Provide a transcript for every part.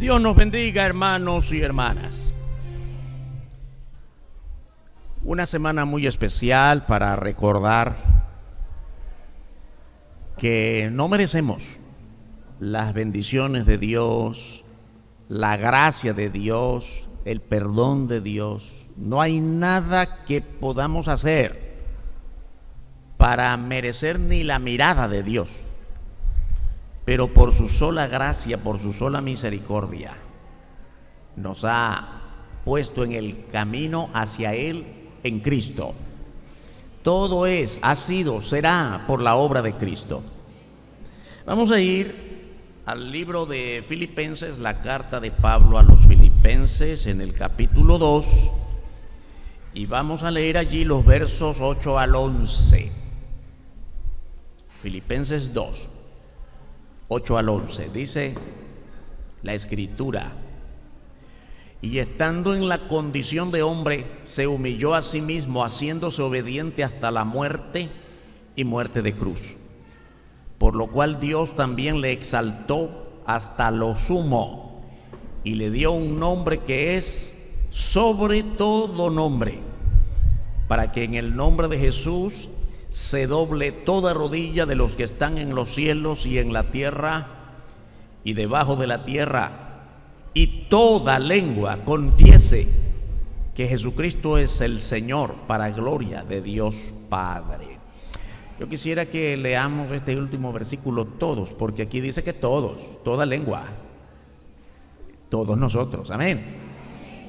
Dios nos bendiga, hermanos y hermanas. Una semana muy especial para recordar que no merecemos las bendiciones de Dios, la gracia de Dios, el perdón de Dios. No hay nada que podamos hacer para merecer ni la mirada de Dios. Pero por su sola gracia, por su sola misericordia, nos ha puesto en el camino hacia Él en Cristo. Todo ha sido, será por la obra de Cristo. Vamos a ir al libro de Filipenses, la carta de Pablo a los Filipenses en el capítulo 2, y vamos a leer allí los versos 8 al 11. Filipenses 2. 8 al 11, dice la Escritura: y estando en la condición de hombre, se humilló a sí mismo, haciéndose obediente hasta la muerte y muerte de cruz. Por lo cual Dios también le exaltó hasta lo sumo y le dio un nombre que es sobre todo nombre, para que en el nombre de Jesús se doble toda rodilla de los que están en los cielos y en la tierra y debajo de la tierra, y toda lengua confiese que Jesucristo es el Señor, para gloria de Dios Padre. Yo quisiera que leamos este último versículo todos, porque aquí dice que todos, toda lengua, todos nosotros, amén.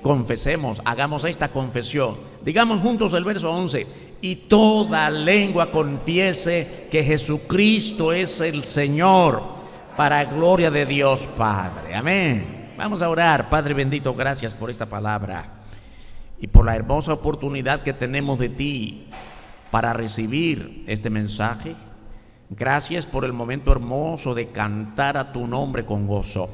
Confesemos, hagamos esta confesión. Digamos juntos el verso 11: y toda lengua confiese que Jesucristo es el Señor, para gloria de Dios Padre. Amén. Vamos a orar. Padre bendito, gracias por esta palabra y por la hermosa oportunidad que tenemos de ti para recibir este mensaje. Gracias por el momento hermoso de cantar a tu nombre con gozo.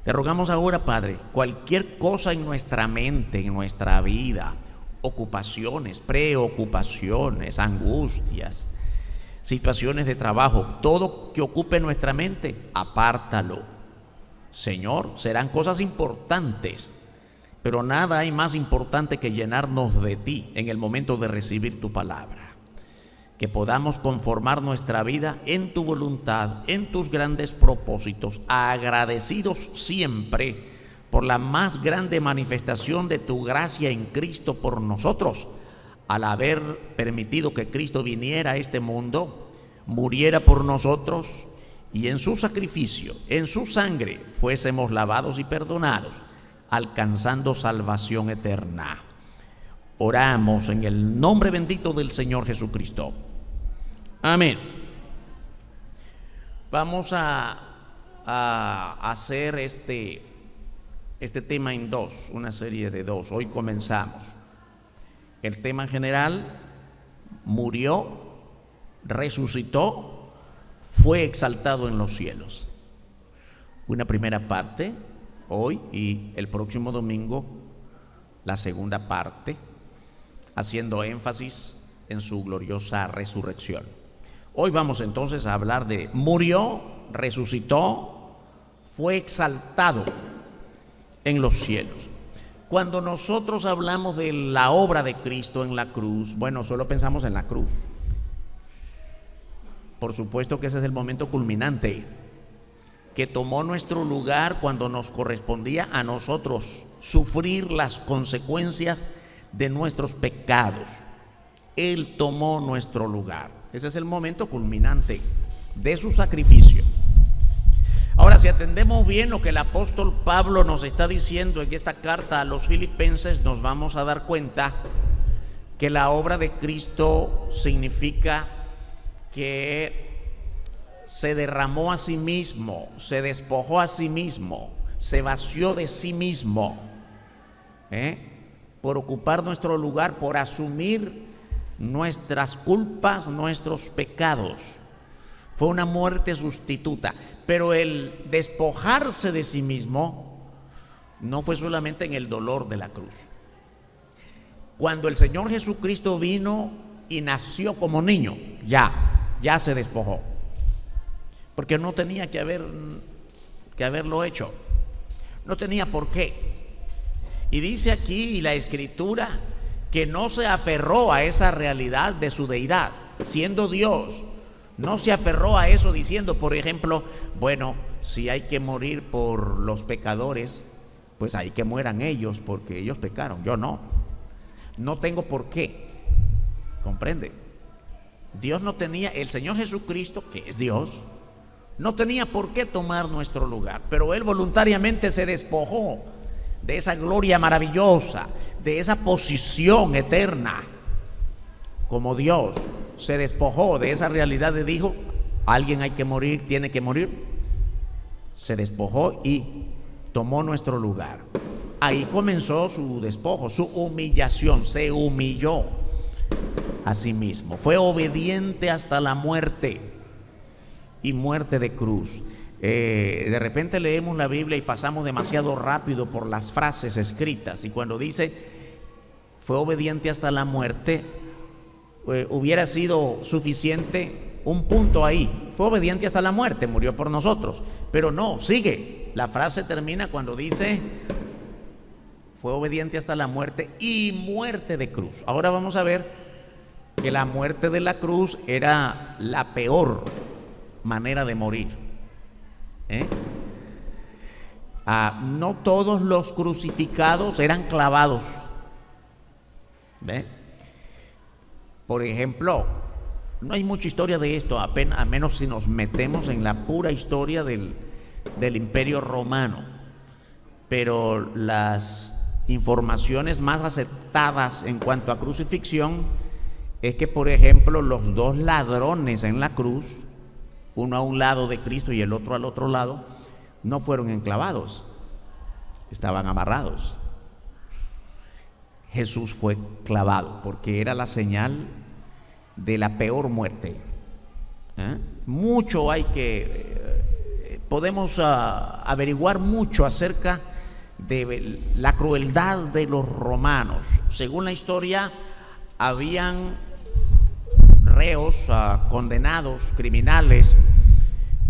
Te rogamos ahora, Padre, cualquier cosa en nuestra mente, en nuestra vida, ocupaciones, preocupaciones, angustias, situaciones de trabajo, todo que ocupe nuestra mente, apártalo. Señor, serán cosas importantes, pero nada hay más importante que llenarnos de ti en el momento de recibir tu palabra. Que podamos conformar nuestra vida en tu voluntad, en tus grandes propósitos, agradecidos siempre por la más grande manifestación de tu gracia en Cristo por nosotros, al haber permitido que Cristo viniera a este mundo, muriera por nosotros, y en su sacrificio, en su sangre, fuésemos lavados y perdonados, alcanzando salvación eterna. Oramos en el nombre bendito del Señor Jesucristo. Amén. Vamos a hacer este tema en dos, una serie de dos. Hoy comenzamos. El tema general: murió, resucitó, fue exaltado en los cielos. Una primera parte hoy, y el próximo domingo la segunda parte, haciendo énfasis en su gloriosa resurrección. Hoy vamos entonces a hablar de murió, resucitó, fue exaltado en los cielos. Cuando nosotros hablamos de la obra de Cristo en la cruz, bueno, solo pensamos en la cruz. Por supuesto que ese es el momento culminante, que tomó nuestro lugar cuando nos correspondía a nosotros sufrir las consecuencias de nuestros pecados. Él tomó nuestro lugar. Ese es el momento culminante de su sacrificio. Ahora, si atendemos bien lo que el apóstol Pablo nos está diciendo en esta carta a los Filipenses, nos vamos a dar cuenta que la obra de Cristo significa que se derramó a sí mismo, se despojó a sí mismo, se vació de sí mismo, por ocupar nuestro lugar, por asumir nuestras culpas, nuestros pecados. Fue una muerte sustituta. Pero el despojarse de sí mismo no fue solamente en el dolor de la cruz. Cuando el Señor Jesucristo vino y nació como niño, ya se despojó, porque no tenía que haberlo hecho. No tenía por qué. Y dice aquí la Escritura que no se aferró a esa realidad de su deidad, siendo Dios. No se aferró a eso diciendo, por ejemplo, bueno, si hay que morir por los pecadores, pues hay que mueran ellos porque ellos pecaron, yo no. No tengo por qué. ¿Comprende? Dios no tenía, el Señor Jesucristo, que es Dios, no tenía por qué tomar nuestro lugar, pero Él voluntariamente se despojó de esa gloria maravillosa, de esa posición eterna como Dios. Se despojó de esa realidad y dijo, alguien hay que morir, tiene que morir. Se despojó y tomó nuestro lugar. Ahí comenzó su despojo, su humillación. Se humilló a sí mismo, fue obediente hasta la muerte, y muerte de cruz. De repente leemos la Biblia y pasamos demasiado rápido por las frases escritas, y cuando dice fue obediente hasta la muerte, hubiera sido suficiente un punto ahí. Fue obediente hasta la muerte, murió por nosotros. Pero no, sigue. La frase termina cuando dice fue obediente hasta la muerte y muerte de cruz. Ahora vamos a ver que la muerte de la cruz era la peor manera de morir. No todos los crucificados eran clavados. ¿Ve? Por ejemplo, no hay mucha historia de esto, a menos si nos metemos en la pura historia del Imperio Romano. Pero las informaciones más aceptadas en cuanto a crucifixión es que, por ejemplo, los dos ladrones en la cruz, uno a un lado de Cristo y el otro al otro lado, no fueron enclavados, estaban amarrados. Jesús fue clavado porque era la señal de la peor muerte. Mucho hay que podemos averiguar mucho acerca de la crueldad de los romanos. Según la historia, habían reos, condenados, criminales,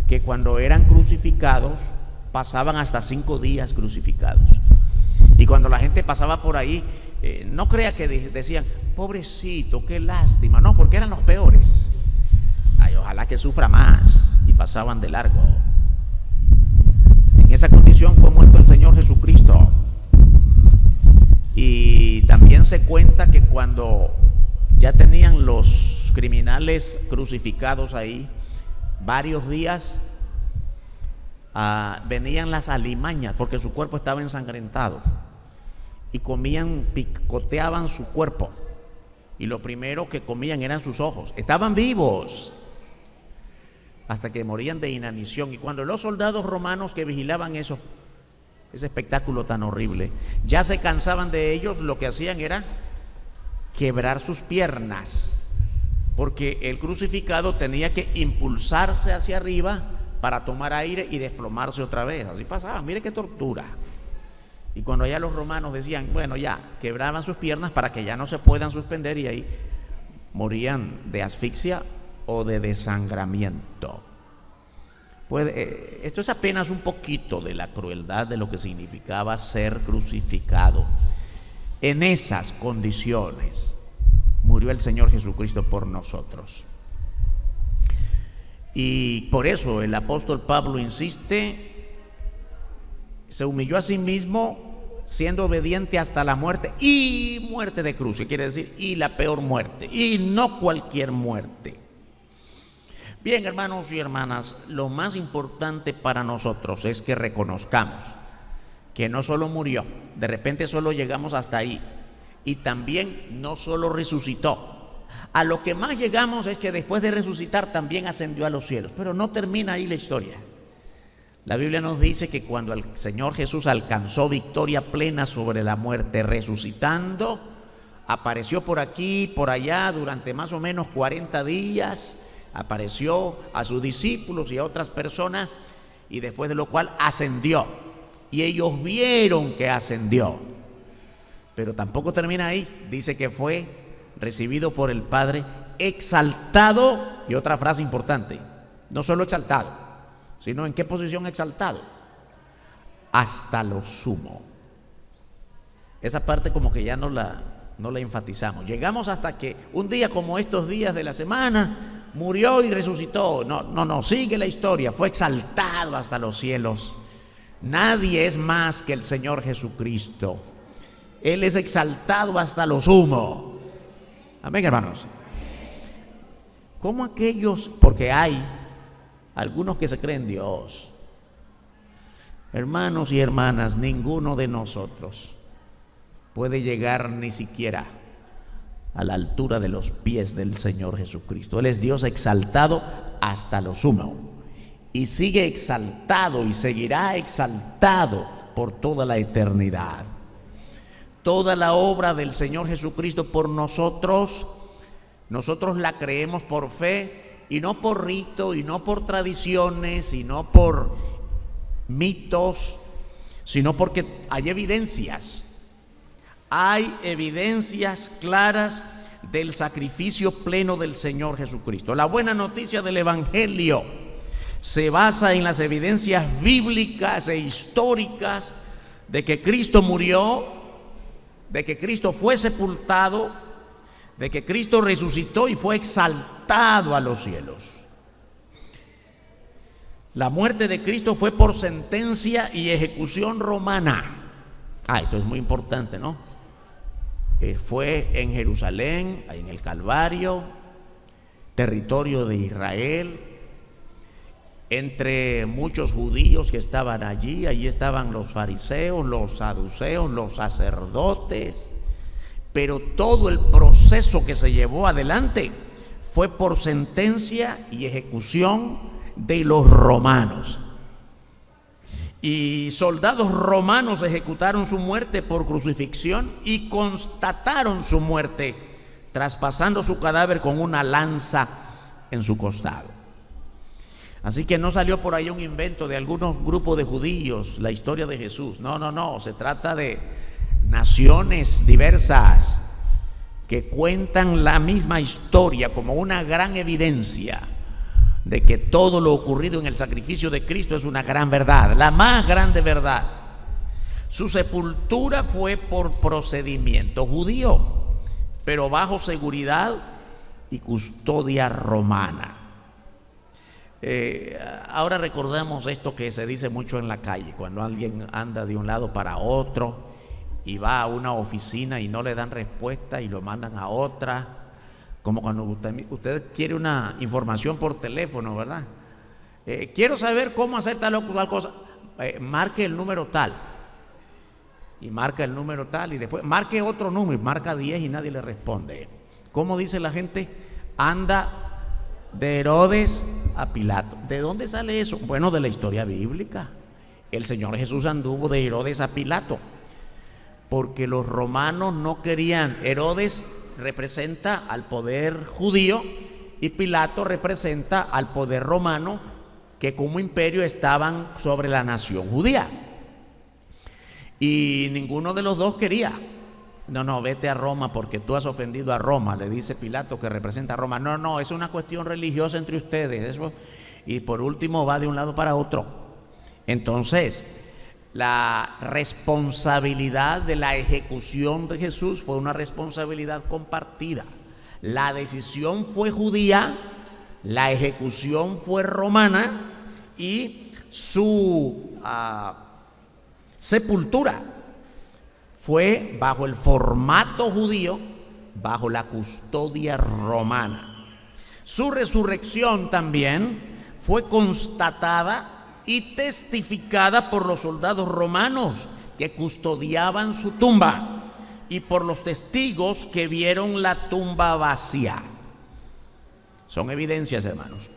que cuando eran crucificados pasaban hasta 5 días crucificados. Y cuando la gente pasaba por ahí, no crea que decían, pobrecito, qué lástima. No, porque eran los peores. Ay, ojalá que sufra más. Y pasaban de largo. En esa condición fue muerto el Señor Jesucristo. Y también se cuenta que cuando ya tenían los criminales crucificados ahí, varios días, venían las alimañas, porque su cuerpo estaba ensangrentado, y comían, picoteaban su cuerpo, y lo primero que comían eran sus ojos. Estaban vivos hasta que morían de inanición. Y cuando los soldados romanos que vigilaban ese espectáculo tan horrible, ya se cansaban de ellos, lo que hacían era quebrar sus piernas, porque el crucificado tenía que impulsarse hacia arriba para tomar aire y desplomarse otra vez. Así pasaba, mire qué tortura. Y cuando ya los romanos decían, bueno, ya, quebraban sus piernas para que ya no se puedan suspender, y ahí morían de asfixia o de desangramiento. Pues, esto es apenas un poquito de la crueldad de lo que significaba ser crucificado. En esas condiciones murió el Señor Jesucristo por nosotros. Y por eso el apóstol Pablo insiste, se humilló a sí mismo siendo obediente hasta la muerte y muerte de cruz, que quiere decir y la peor muerte, y no cualquier muerte. Bien, hermanos y hermanas, lo más importante para nosotros es que reconozcamos que no solo murió, de repente solo llegamos hasta ahí, y también no solo resucitó. A lo que más llegamos es que después de resucitar también ascendió a los cielos, pero no termina ahí la historia. La Biblia nos dice que cuando el Señor Jesús alcanzó victoria plena sobre la muerte, resucitando, apareció por aquí, por allá, durante más o menos 40 días, apareció a sus discípulos y a otras personas, y después de lo cual ascendió, y ellos vieron que ascendió. Pero tampoco termina ahí, dice que fue recibido por el Padre, exaltado, y otra frase importante, no solo exaltado, sino en qué posición exaltado, hasta lo sumo. Esa parte como que ya no la enfatizamos. Llegamos hasta que un día como estos días de la semana murió y resucitó. No, sigue la historia. Fue exaltado hasta los cielos. Nadie es más que el Señor Jesucristo. Él es exaltado hasta lo sumo. Amén, hermanos. Como aquellos, porque hay algunos que se creen Dios. Hermanos y hermanas, ninguno de nosotros puede llegar ni siquiera a la altura de los pies del Señor Jesucristo. Él es Dios exaltado hasta lo sumo y sigue exaltado y seguirá exaltado por toda la eternidad. Toda la obra del Señor Jesucristo por nosotros la creemos por fe y no por rito y no por tradiciones y no por mitos, sino porque hay evidencias. Hay evidencias claras del sacrificio pleno del Señor Jesucristo. La buena noticia del Evangelio se basa en las evidencias bíblicas e históricas de que Cristo murió, de que Cristo fue sepultado, de que Cristo resucitó y fue exaltado a los cielos. La muerte de Cristo fue por sentencia y ejecución romana. Esto es muy importante, ¿no? Fue en Jerusalén, en el Calvario, territorio de Israel, entre muchos judíos que estaban allí. Allí estaban los fariseos, los saduceos, los sacerdotes, pero todo el proceso que se llevó adelante fue por sentencia y ejecución de los romanos. Y soldados romanos ejecutaron su muerte por crucifixión y constataron su muerte traspasando su cadáver con una lanza en su costado. Así que no salió por ahí un invento de algunos grupos de judíos la historia de Jesús. No, se trata de naciones diversas que cuentan la misma historia como una gran evidencia de que todo lo ocurrido en el sacrificio de Cristo es una gran verdad, la más grande verdad. Su sepultura fue por procedimiento judío, pero bajo seguridad y custodia romana. Ahora recordamos esto que se dice mucho en la calle, cuando alguien anda de un lado para otro y va a una oficina y no le dan respuesta y lo mandan a otra. Como cuando usted quiere una información por teléfono, ¿verdad? Quiero saber cómo hacer tal o cual cosa. Marque el número tal. Y marca el número tal. Y después marque otro número. Marca 10 y nadie le responde. ¿Cómo dice la gente? Anda de Herodes a Pilato. ¿De dónde sale eso? Bueno, de la historia bíblica. El Señor Jesús anduvo de Herodes a Pilato, porque los romanos no querían. Herodes representa al poder judío y Pilato representa al poder romano, que como imperio estaban sobre la nación judía. Y ninguno de los dos quería. No, vete a Roma porque tú has ofendido a Roma, le dice Pilato, que representa a Roma. No, es una cuestión religiosa entre ustedes. Eso. Y por último va de un lado para otro. Entonces, la responsabilidad de la ejecución de Jesús fue una responsabilidad compartida. La decisión fue judía, la ejecución fue romana y su sepultura fue bajo el formato judío, bajo la custodia romana. Su resurrección también fue constatada y testificada por los soldados romanos que custodiaban su tumba y por los testigos que vieron la tumba vacía. Son evidencias, hermanos.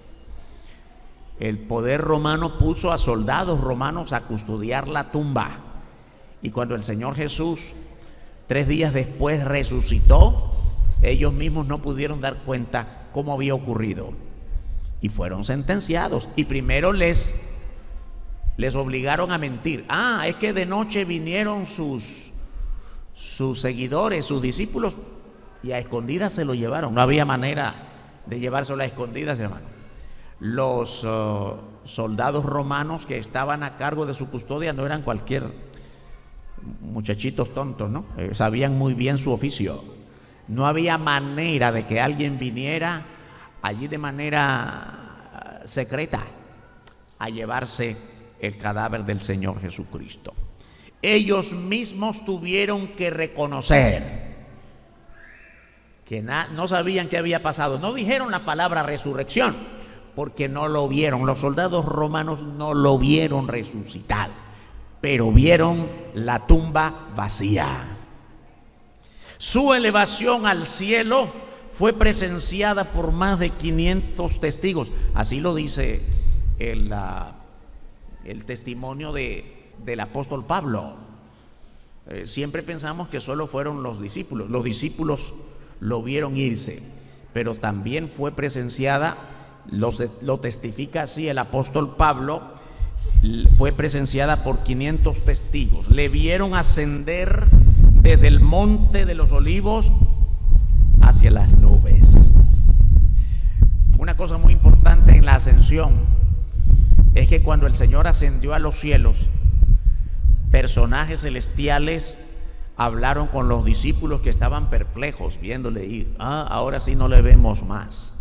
El poder romano puso a soldados romanos a custodiar la tumba, y cuando el Señor Jesús 3 días después resucitó, ellos mismos no pudieron dar cuenta cómo había ocurrido y fueron sentenciados. Y primero les obligaron a mentir. Es que de noche vinieron sus seguidores, sus discípulos, y a escondidas se lo llevaron. No había manera de llevárselo a escondidas, hermano. Los soldados romanos que estaban a cargo de su custodia no eran cualquier muchachitos tontos, ¿no? Sabían muy bien su oficio. No había manera de que alguien viniera allí de manera secreta a llevarse el cadáver del Señor Jesucristo. Ellos mismos tuvieron que reconocer que no sabían qué había pasado. No dijeron la palabra resurrección porque no lo vieron. Los soldados romanos no lo vieron resucitado, pero vieron la tumba vacía. Su elevación al cielo fue presenciada por más de 500 testigos. Así lo dice el testimonio del apóstol Pablo. Siempre pensamos que solo fueron los discípulos. Los discípulos lo vieron irse, pero también fue presenciada, lo testifica así el apóstol Pablo, fue presenciada por 500 testigos. Le vieron ascender desde el monte de los olivos hacia las nubes. Una cosa muy importante en la ascensión es que cuando el Señor ascendió a los cielos, personajes celestiales hablaron con los discípulos que estaban perplejos viéndole ir. Ahora sí no le vemos más.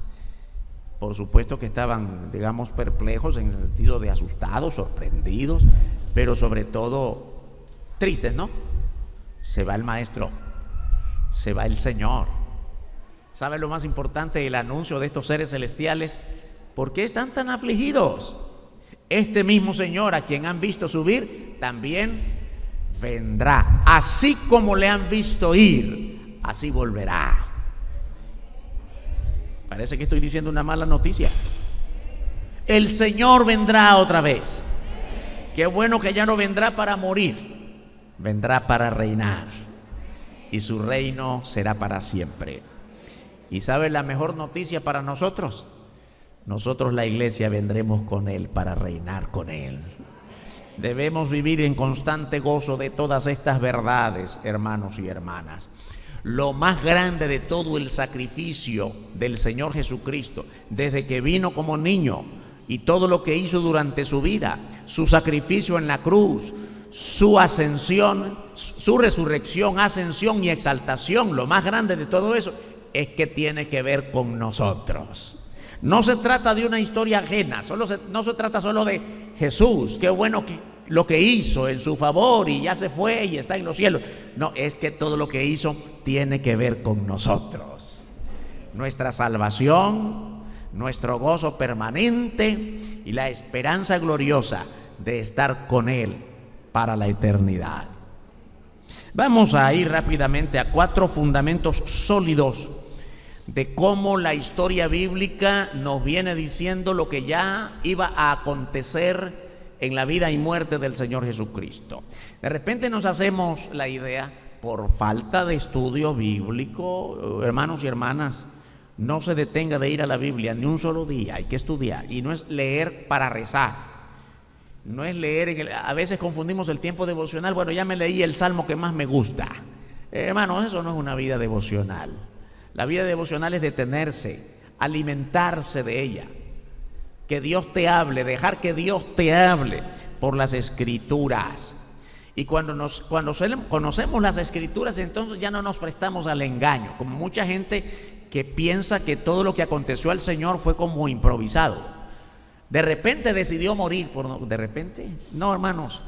Por supuesto que estaban, digamos, perplejos en el sentido de asustados, sorprendidos, pero sobre todo tristes, ¿no? Se va el Maestro, se va el Señor. ¿Sabe lo más importante del anuncio de estos seres celestiales? ¿Por qué están tan afligidos? Este mismo Señor a quien han visto subir también vendrá. Así como le han visto ir, así volverá. Parece que estoy diciendo una mala noticia. El Señor vendrá otra vez. Qué bueno que ya no vendrá para morir, vendrá para reinar, y su reino será para siempre. ¿Y sabe la mejor noticia para nosotros? Nosotros, la iglesia, vendremos con Él para reinar con Él. Debemos vivir en constante gozo de todas estas verdades, hermanos y hermanas. Lo más grande de todo el sacrificio del Señor Jesucristo, desde que vino como niño y todo lo que hizo durante su vida, su sacrificio en la cruz, su ascensión, su resurrección, ascensión y exaltación, lo más grande de todo eso es que tiene que ver con nosotros. No se trata de una historia ajena, no se trata solo de Jesús, qué bueno que lo que hizo en su favor y ya se fue y está en los cielos. No, es que todo lo que hizo tiene que ver con nosotros. Nuestra salvación, nuestro gozo permanente y la esperanza gloriosa de estar con Él para la eternidad. Vamos a ir rápidamente a 4 fundamentos sólidos de cómo la historia bíblica nos viene diciendo lo que ya iba a acontecer en la vida y muerte del Señor Jesucristo. De repente nos hacemos la idea, por falta de estudio bíblico, hermanos y hermanas, no se detenga de ir a la Biblia ni un solo día, hay que estudiar. Y no es leer para rezar, no es leer, a veces confundimos el tiempo devocional. Bueno, ya me leí el salmo que más me gusta. Hermanos, eso no es una vida devocional. La vida devocional es detenerse, alimentarse de ella, que Dios te hable, dejar que Dios te hable por las Escrituras. Y cuando conocemos las Escrituras, entonces ya no nos prestamos al engaño, como mucha gente que piensa que todo lo que aconteció al Señor fue como improvisado. De repente decidió morir, de repente. No, hermanos,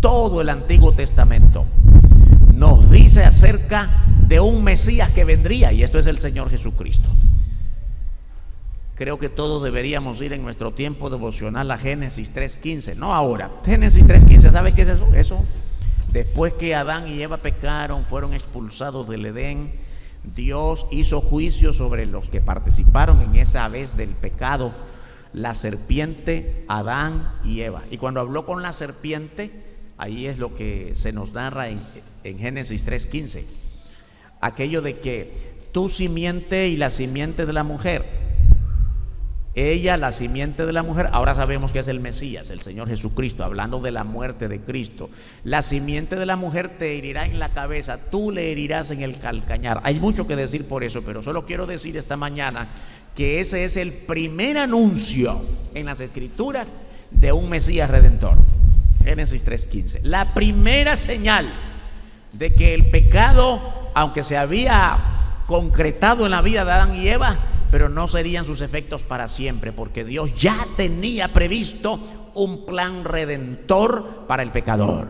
todo el Antiguo Testamento nos dice acerca de un Mesías que vendría, y esto es el Señor Jesucristo. Creo que todos deberíamos ir en nuestro tiempo devocional a Génesis 3:15, no ahora. Génesis 3:15, ¿sabe qué es eso? Eso, después que Adán y Eva pecaron, fueron expulsados del Edén, Dios hizo juicio sobre los que participaron en esa vez del pecado, la serpiente, Adán y Eva. Y cuando habló con la serpiente, ahí es lo que se nos narra en Génesis 3:15, aquello de que tu simiente y la simiente de la mujer, ella, la simiente de la mujer, ahora sabemos que es el Mesías, el Señor Jesucristo, hablando de la muerte de Cristo. La simiente de la mujer te herirá en la cabeza, tú le herirás en el calcañar. Hay mucho que decir por eso, pero solo quiero decir esta mañana que ese es el primer anuncio en las Escrituras de un Mesías redentor. Génesis 3:15. La primera señal de que el pecado, aunque se había concretado en la vida de Adán y Eva, pero no serían sus efectos para siempre, porque Dios ya tenía previsto un plan redentor para el pecador.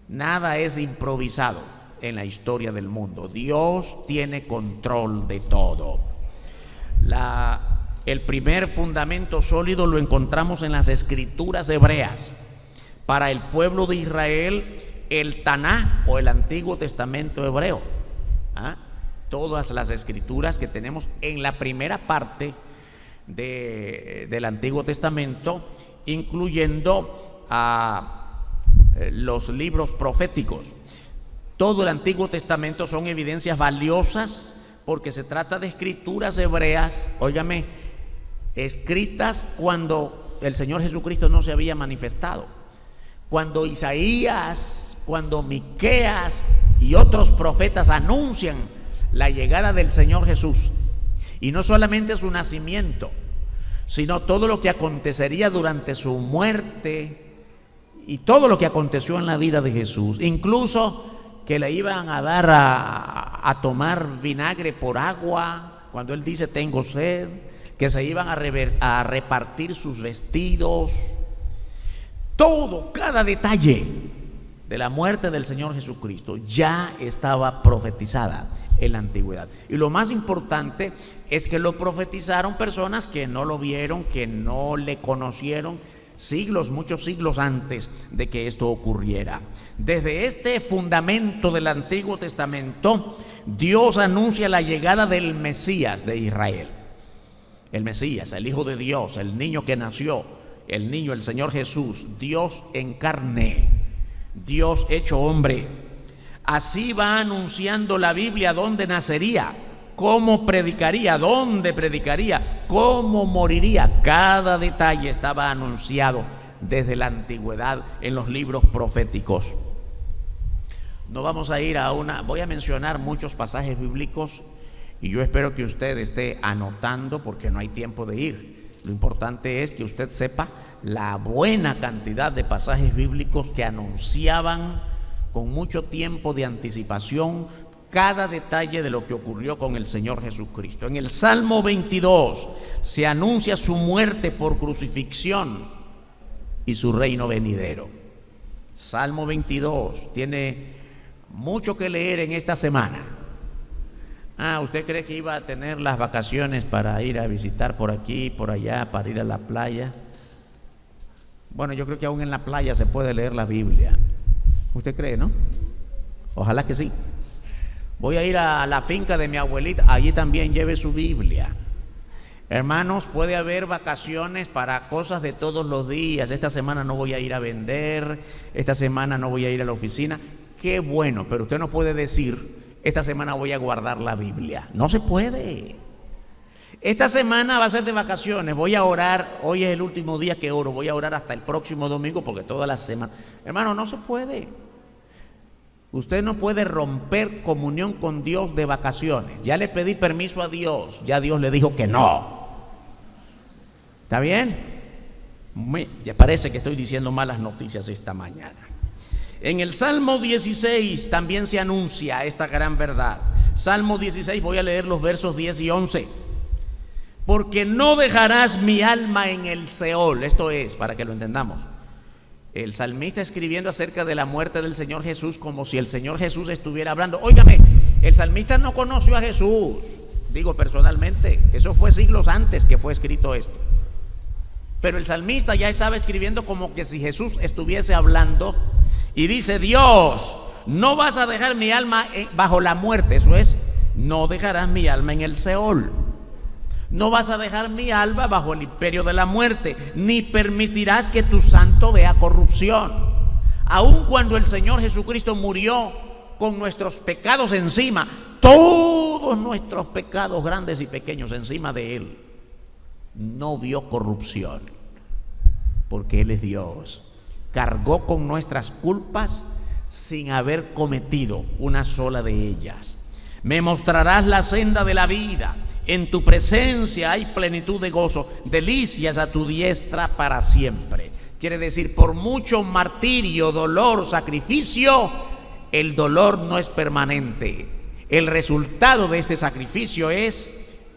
Nada es improvisado en la historia del mundo. Dios tiene control de todo. El primer fundamento sólido lo encontramos en las escrituras hebreas. Para el pueblo de Israel, el Taná o el Antiguo Testamento hebreo. Todas las escrituras que tenemos en la primera parte del Antiguo Testamento, incluyendo los libros proféticos. Todo el Antiguo Testamento son evidencias valiosas porque se trata de escrituras hebreas, óigame, escritas cuando el Señor Jesucristo no se había manifestado. Cuando Isaías, cuando Miqueas y otros profetas anuncian la llegada del Señor Jesús, y no solamente su nacimiento, sino todo lo que acontecería durante su muerte y todo lo que aconteció en la vida de Jesús, incluso que le iban a dar a tomar vinagre por agua cuando él dice tengo sed, que se iban a repartir sus vestidos. Todo, cada detalle de la muerte del Señor Jesucristo ya estaba profetizada en la antigüedad. Y lo más importante es que lo profetizaron personas que no lo vieron, que no le conocieron, muchos siglos antes de que esto ocurriera. Desde este fundamento del Antiguo Testamento, Dios anuncia la llegada del Mesías de Israel. El Mesías, el Hijo de Dios, el niño que nació, el Señor Jesús, Dios en carne, Dios hecho hombre. Así va anunciando la Biblia dónde nacería, cómo predicaría, dónde predicaría, cómo moriría. Cada detalle estaba anunciado desde la antigüedad en los libros proféticos. No vamos a ir voy a mencionar muchos pasajes bíblicos y yo espero que usted esté anotando porque no hay tiempo de ir. Lo importante es que usted sepa la buena cantidad de pasajes bíblicos que anunciaban con mucho tiempo de anticipación cada detalle de lo que ocurrió con el Señor Jesucristo. En el Salmo 22 se anuncia su muerte por crucifixión y su reino venidero. Salmo 22 tiene mucho que leer en esta semana. ¿Usted cree que iba a tener las vacaciones para ir a visitar por aquí, por allá, para ir a la playa? Bueno, yo creo que aún en la playa se puede leer la Biblia. ¿Usted cree, no? Ojalá que sí. Voy a ir a la finca de mi abuelita, allí también lleve su Biblia. Hermanos, puede haber vacaciones para cosas de todos los días. Esta semana no voy a ir a vender, esta semana no voy a ir a la oficina. Qué bueno, pero usted no puede decir, esta semana voy a guardar la Biblia. No se puede. Esta semana va a ser de vacaciones, voy a orar, hoy es el último día que oro, voy a orar hasta el próximo domingo porque toda la semana. Hermano, no se puede. Usted no puede romper comunión con Dios de vacaciones. Ya le pedí permiso a Dios, ya Dios le dijo que no. ¿Está bien? Ya parece que estoy diciendo malas noticias esta mañana. En el Salmo 16 también se anuncia esta gran verdad. Salmo 16, voy a leer los versos 10 y 11. Porque no dejarás mi alma en el Seol. Esto es, para que lo entendamos, el salmista escribiendo acerca de la muerte del Señor Jesús como si el Señor Jesús estuviera hablando. Óigame, el salmista no conoció a Jesús, digo personalmente, eso fue siglos antes que fue escrito esto. Pero el salmista ya estaba escribiendo como que si Jesús estuviese hablando y dice: Dios, no vas a dejar mi alma bajo la muerte. Eso es, no dejarás mi alma en el Seol. No vas a dejar mi alma bajo el imperio de la muerte, ni permitirás que tu santo vea corrupción. Aun cuando el Señor Jesucristo murió con nuestros pecados encima, todos nuestros pecados grandes y pequeños encima de Él, no vio corrupción, porque Él es Dios. Cargó con nuestras culpas sin haber cometido una sola de ellas. Me mostrarás la senda de la vida. En tu presencia hay plenitud de gozo, delicias a tu diestra para siempre. Quiere decir, por mucho martirio, dolor, sacrificio, el dolor no es permanente. El resultado de este sacrificio es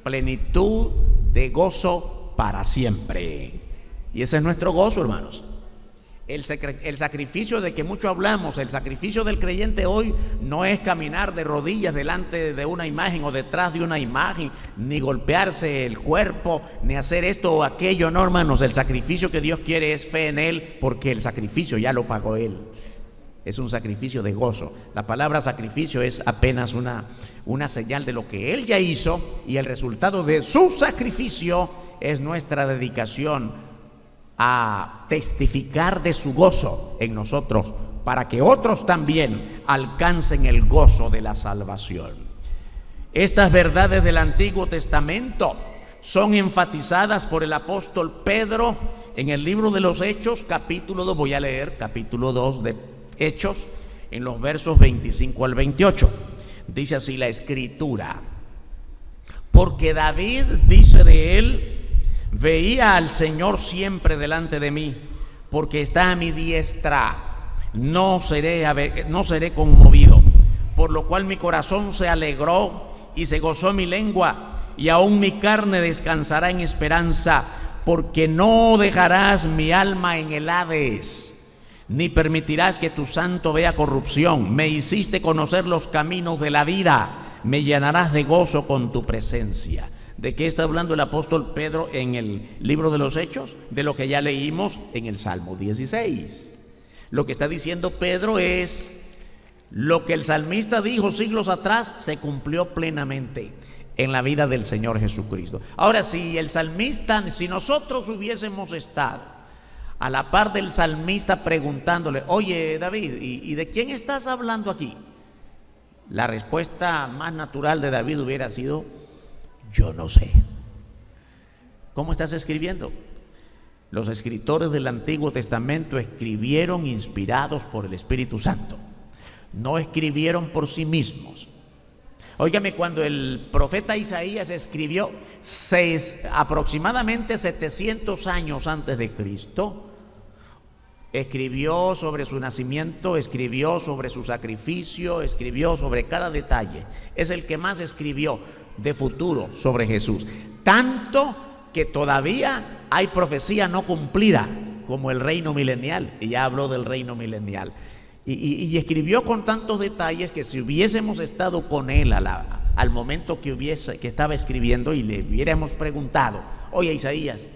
plenitud de gozo para siempre. Y ese es nuestro gozo, hermanos. El sacrificio de que mucho hablamos, el sacrificio del creyente hoy no es caminar de rodillas delante de una imagen o detrás de una imagen, ni golpearse el cuerpo, ni hacer esto o aquello. No, hermanos, el sacrificio que Dios quiere es fe en Él, porque el sacrificio ya lo pagó Él. Es un sacrificio de gozo. La palabra sacrificio es apenas una señal de lo que Él ya hizo, y el resultado de su sacrificio es nuestra dedicación a testificar de su gozo en nosotros, para que otros también alcancen el gozo de la salvación. Estas verdades del Antiguo Testamento son enfatizadas por el apóstol Pedro en el libro de los Hechos, capítulo 2. Voy a leer capítulo 2 de Hechos, en los versos 25 al 28. Dice así la Escritura: porque David dice de él: veía al Señor siempre delante de mí, porque está a mi diestra, no seré conmovido. Por lo cual mi corazón se alegró y se gozó mi lengua, y aún mi carne descansará en esperanza, porque no dejarás mi alma en el Hades, ni permitirás que tu santo vea corrupción. Me hiciste conocer los caminos de la vida, me llenarás de gozo con tu presencia. ¿De qué está hablando el apóstol Pedro en el libro de los Hechos? De lo que ya leímos en el Salmo 16. Lo que está diciendo Pedro es: lo que el salmista dijo siglos atrás se cumplió plenamente en la vida del Señor Jesucristo. Ahora, si nosotros hubiésemos estado a la par del salmista preguntándole: oye, David, ¿y de quién estás hablando aquí? La respuesta más natural de David hubiera sido: yo no sé. ¿Cómo estás escribiendo? Los escritores del Antiguo Testamento escribieron inspirados por el Espíritu Santo, no escribieron por sí mismos. Óigame, cuando el profeta Isaías escribió aproximadamente 700 años antes de Cristo, escribió sobre su nacimiento, escribió sobre su sacrificio, escribió sobre cada detalle. Es el que más escribió de futuro sobre Jesús, tanto que todavía hay profecía no cumplida, como el reino milenial, y ya habló del reino milenial, y escribió con tantos detalles que si hubiésemos estado con él al momento que estaba escribiendo y le hubiéramos preguntado: oye, Isaías,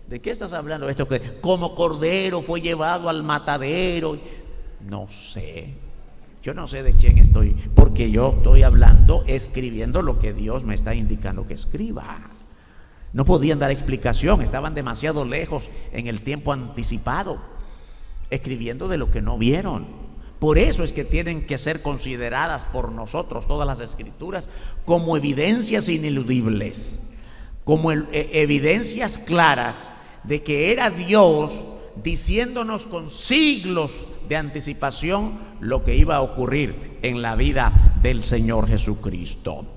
¿de qué estás hablando? Esto que como cordero fue llevado al matadero. No sé. Yo no sé de quién estoy, porque yo estoy escribiendo lo que Dios me está indicando que escriba. No podían dar explicación, estaban demasiado lejos en el tiempo anticipado, escribiendo de lo que no vieron. Por eso es que tienen que ser consideradas por nosotros todas las escrituras como evidencias ineludibles, como evidencias claras de que era Dios diciéndonos con siglos de anticipación lo que iba a ocurrir en la vida del Señor Jesucristo.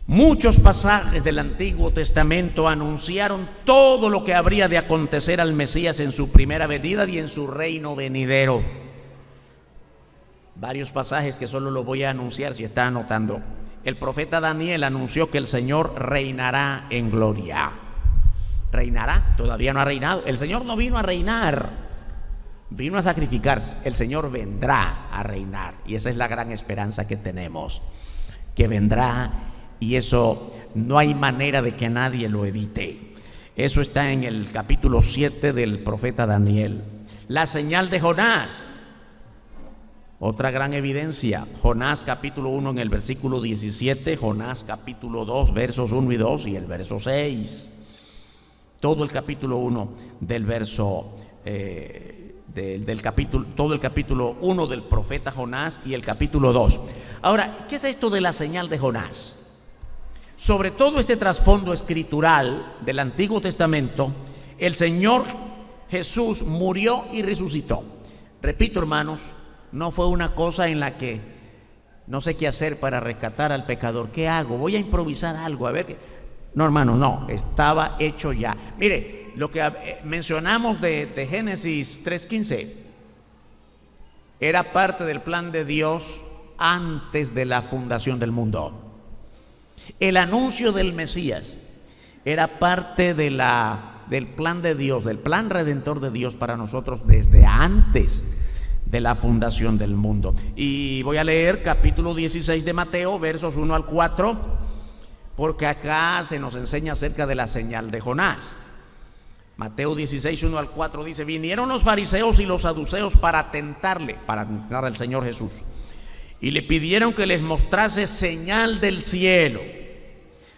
Muchos pasajes del Antiguo Testamento anunciaron todo lo que habría de acontecer al Mesías en su primera venida y en su reino venidero. Varios pasajes que solo los voy a anunciar si está anotando. El profeta Daniel anunció que el Señor reinará en gloria. ¿Reinará? Todavía no ha reinado. El Señor no vino a reinar, vino a sacrificarse. El Señor vendrá a reinar, y esa es la gran esperanza que tenemos, que vendrá, y eso no hay manera de que nadie lo evite. Eso está en el capítulo 7 del profeta Daniel. La señal de Jonás, otra gran evidencia. Jonás capítulo 1 en el versículo 17, Jonás capítulo 2 versos 1 y 2 y el verso 6. Todo el capítulo 1 del verso todo el capítulo 1 del profeta Jonás y el capítulo 2. Ahora, ¿qué es esto de la señal de Jonás? Sobre todo este trasfondo escritural del Antiguo Testamento, el Señor Jesús murió y resucitó. Repito, hermanos, no fue una cosa en la que no sé qué hacer para rescatar al pecador. ¿Qué hago? Voy a improvisar algo, a ver. No, hermano, no, estaba hecho ya. Mire, lo que mencionamos de Génesis 3:15 era parte del plan de Dios antes de la fundación del mundo. El anuncio del Mesías era parte del plan de Dios, del plan redentor de Dios para nosotros desde antes de la fundación del mundo. Y voy a leer capítulo 16 de Mateo, versos 1 al 4, porque acá se nos enseña acerca de la señal de Jonás. Mateo 16, 1 al 4 dice: vinieron los fariseos y los saduceos para tentar al Señor Jesús, y le pidieron que les mostrase señal del cielo.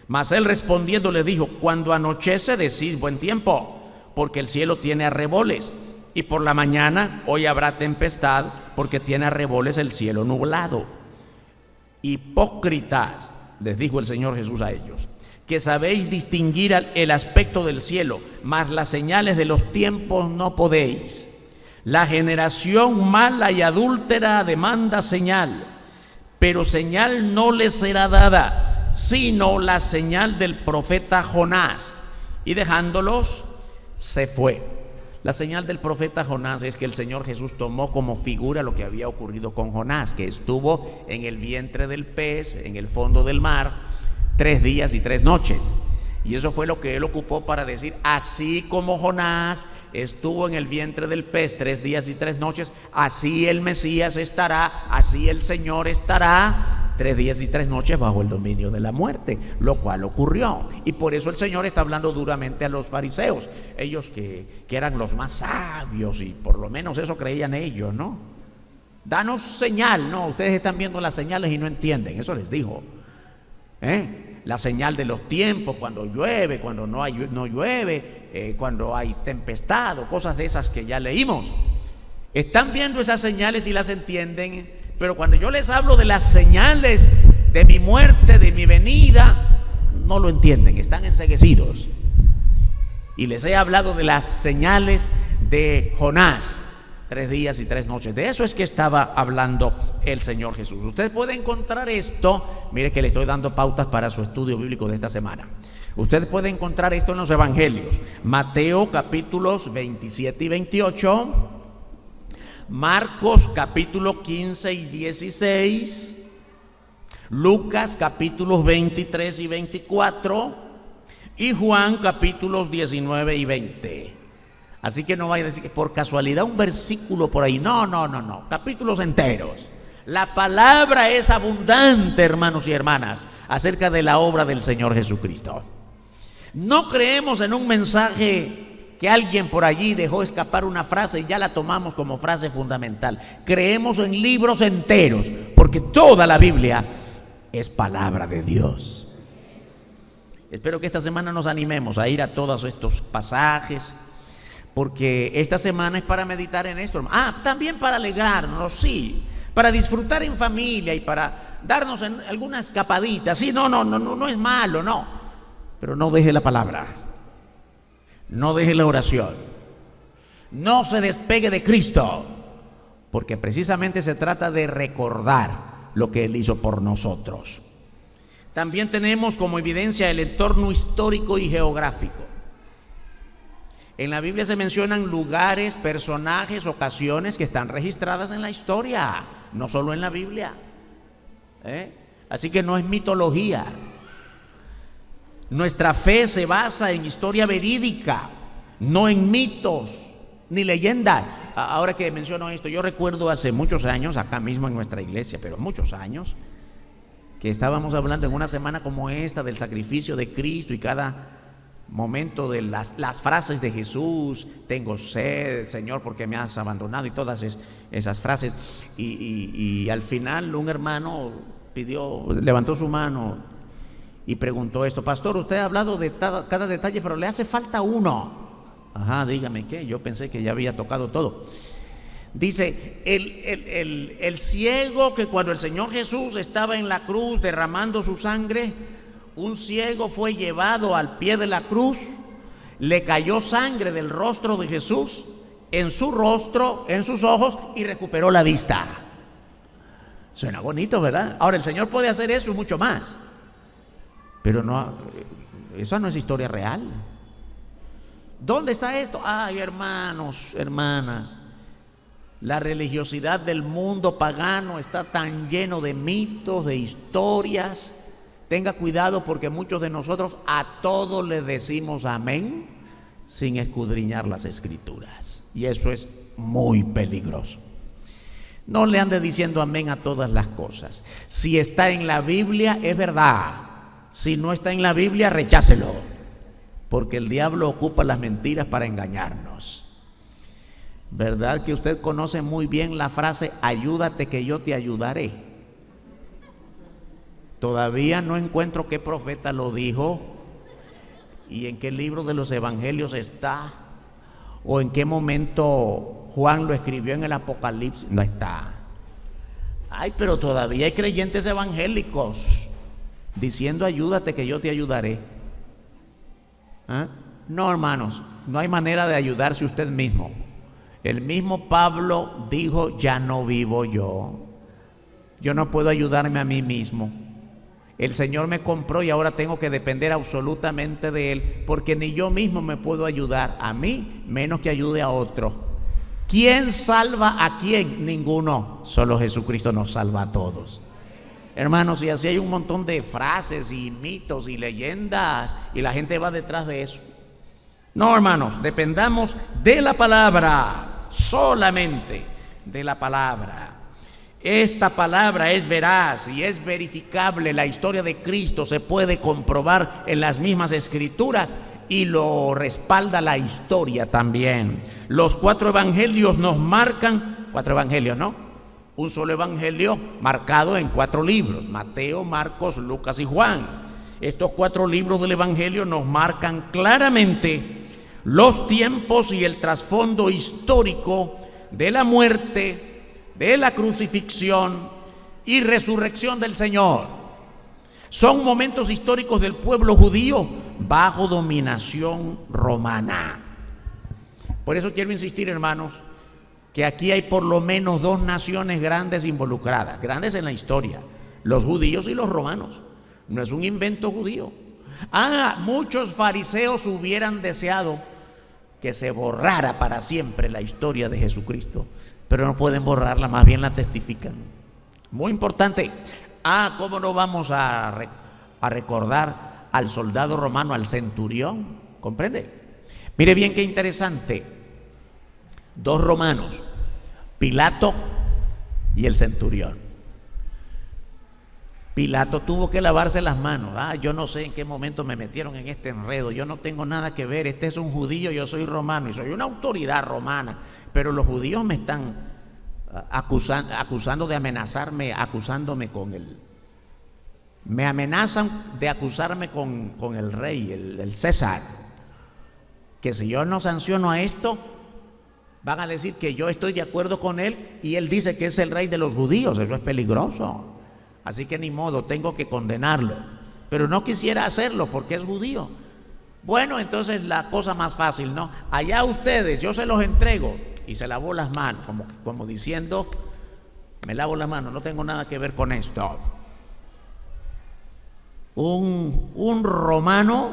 Mas él respondiendo le dijo: cuando anochece decís buen tiempo, porque el cielo tiene arreboles, y por la mañana hoy habrá tempestad, porque tiene arreboles el cielo nublado. Hipócritas, les dijo el Señor Jesús a ellos, que sabéis distinguir el aspecto del cielo, mas las señales de los tiempos no podéis. La generación mala y adúltera demanda señal, pero señal no les será dada, sino la señal del profeta Jonás. Y dejándolos, se fue. La señal del profeta Jonás es que el Señor Jesús tomó como figura lo que había ocurrido con Jonás, que estuvo en el vientre del pez, en el fondo del mar, 3 días y 3 noches. Y eso fue lo que él ocupó para decir: así como Jonás estuvo en el vientre del pez 3 días y 3 noches, así el Mesías estará, así el Señor estará 3 días y 3 noches bajo el dominio de la muerte, lo cual ocurrió. Y por eso el Señor está hablando duramente a los fariseos, ellos que eran los más sabios, y por lo menos eso creían ellos, ¿no? Danos señal. No, ustedes están viendo las señales y no entienden. Eso les dijo, la señal de los tiempos, cuando llueve, cuando no llueve, cuando hay tempestad o cosas de esas que ya leímos. Están viendo esas señales y las entienden, pero cuando yo les hablo de las señales de mi muerte, de mi venida, no lo entienden, están enceguecidos. Y les he hablado de las señales de Jonás, 3 días y 3 noches. De eso es que estaba hablando el Señor Jesús. Usted puede encontrar esto, mire que le estoy dando pautas para su estudio bíblico de esta semana. Usted puede encontrar esto en los evangelios: Mateo capítulos 27 y 28, Marcos capítulo 15 y 16, Lucas capítulos 23 y 24 y Juan capítulos 19 y 20. Así que no vaya a decir que por casualidad un versículo por ahí. No, capítulos enteros. La palabra es abundante, hermanos y hermanas, acerca de la obra del Señor Jesucristo. No creemos en un mensaje que alguien por allí dejó escapar una frase y ya la tomamos como frase fundamental. Creemos en libros enteros, porque toda la Biblia es palabra de Dios. Espero que esta semana nos animemos a ir a todos estos pasajes, porque esta semana es para meditar en esto. También para alegrarnos, sí, para disfrutar en familia y para darnos en alguna escapadita. Sí, no es malo, no, pero no deje la palabra. No deje la oración, no se despegue de Cristo, porque precisamente se trata de recordar lo que Él hizo por nosotros. También tenemos como evidencia el entorno histórico y geográfico. En la Biblia se mencionan lugares, personajes, ocasiones que están registradas en la historia, no solo en la Biblia. Así que no es mitología. Nuestra fe se basa en historia verídica, no en mitos ni leyendas. Ahora que menciono esto, yo recuerdo hace muchos años, acá mismo en nuestra iglesia, pero muchos años, que estábamos hablando en una semana como esta del sacrificio de Cristo, y cada momento de las frases de Jesús: tengo sed, Señor, porque me has abandonado, y todas esas frases. Y al final un hermano levantó su mano y preguntó esto: pastor, usted ha hablado de cada detalle, pero le hace falta uno. Dígame qué. Yo pensé que ya había tocado todo. Dice, el ciego, que cuando el Señor Jesús estaba en la cruz derramando su sangre, un ciego fue llevado al pie de la cruz, le cayó sangre del rostro de Jesús en su rostro, en sus ojos, y recuperó la vista. Suena bonito, ¿verdad? Ahora, el Señor puede hacer eso y mucho más. Pero no, esa no es historia real. ¿Dónde está esto? Ay, hermanos, hermanas, la religiosidad del mundo pagano está tan lleno de mitos, de historias. Tenga cuidado, porque muchos de nosotros a todo le decimos amén sin escudriñar las Escrituras, y eso es muy peligroso. No le ande diciendo amén a todas las cosas. Si está en la Biblia, es verdad. Si no está en la Biblia, rechácelo, porque el diablo ocupa las mentiras para engañarnos. ¿Verdad que usted conoce muy bien la frase ayúdate que yo te ayudaré? Todavía no encuentro qué profeta lo dijo y en qué libro de los evangelios está, o en qué momento Juan lo escribió en el Apocalipsis. No está. Ay, pero todavía hay creyentes evangélicos diciendo ayúdate que yo te ayudaré. ¿Ah? No, hermanos, no hay manera de ayudarse usted mismo. El mismo Pablo dijo, ya no vivo yo. Yo no puedo ayudarme a mí mismo. El Señor me compró y ahora tengo que depender absolutamente de Él, porque ni yo mismo me puedo ayudar a mí, menos que ayude a otro. ¿Quién salva a quién? Ninguno. Solo Jesucristo nos salva a todos. Hermanos, y así hay un montón de frases y mitos y leyendas, y la gente va detrás de eso. No, hermanos, dependamos de la palabra, solamente de la palabra. Esta palabra es veraz y es verificable. La historia de Cristo se puede comprobar en las mismas Escrituras y lo respalda la historia también. Los 4 evangelios nos marcan, 4 evangelios, ¿no? Un solo evangelio marcado en 4 libros: Mateo, Marcos, Lucas y Juan. Estos 4 libros del evangelio nos marcan claramente los tiempos y el trasfondo histórico de la muerte, de la crucifixión y resurrección del Señor. Son momentos históricos del pueblo judío bajo dominación romana. Por eso quiero insistir, hermanos, que aquí hay por lo menos 2 naciones grandes involucradas, grandes en la historia: los judíos y los romanos. No es un invento judío. Muchos fariseos hubieran deseado que se borrara para siempre la historia de Jesucristo, pero no pueden borrarla, más bien la testifican. Muy importante. ¿Cómo no vamos a recordar al soldado romano, al centurión? ¿Comprende? Mire bien qué interesante. 2 romanos, Pilato y el centurión. Pilato tuvo que lavarse las manos. Yo no sé en qué momento me metieron en este enredo, yo no tengo nada que ver, este es un judío, yo soy romano y soy una autoridad romana, pero los judíos me están acusando de amenazarme, acusándome con él. Me amenazan de acusarme con el rey, el César, que si yo no sanciono a esto, van a decir que yo estoy de acuerdo con él y él dice que es el rey de los judíos. Eso es peligroso. Así que ni modo, tengo que condenarlo. Pero no quisiera hacerlo porque es judío. Bueno, entonces la cosa más fácil, ¿no? Allá ustedes, yo se los entrego. Y se lavó las manos, como diciendo, me lavo las manos, no tengo nada que ver con esto. Un romano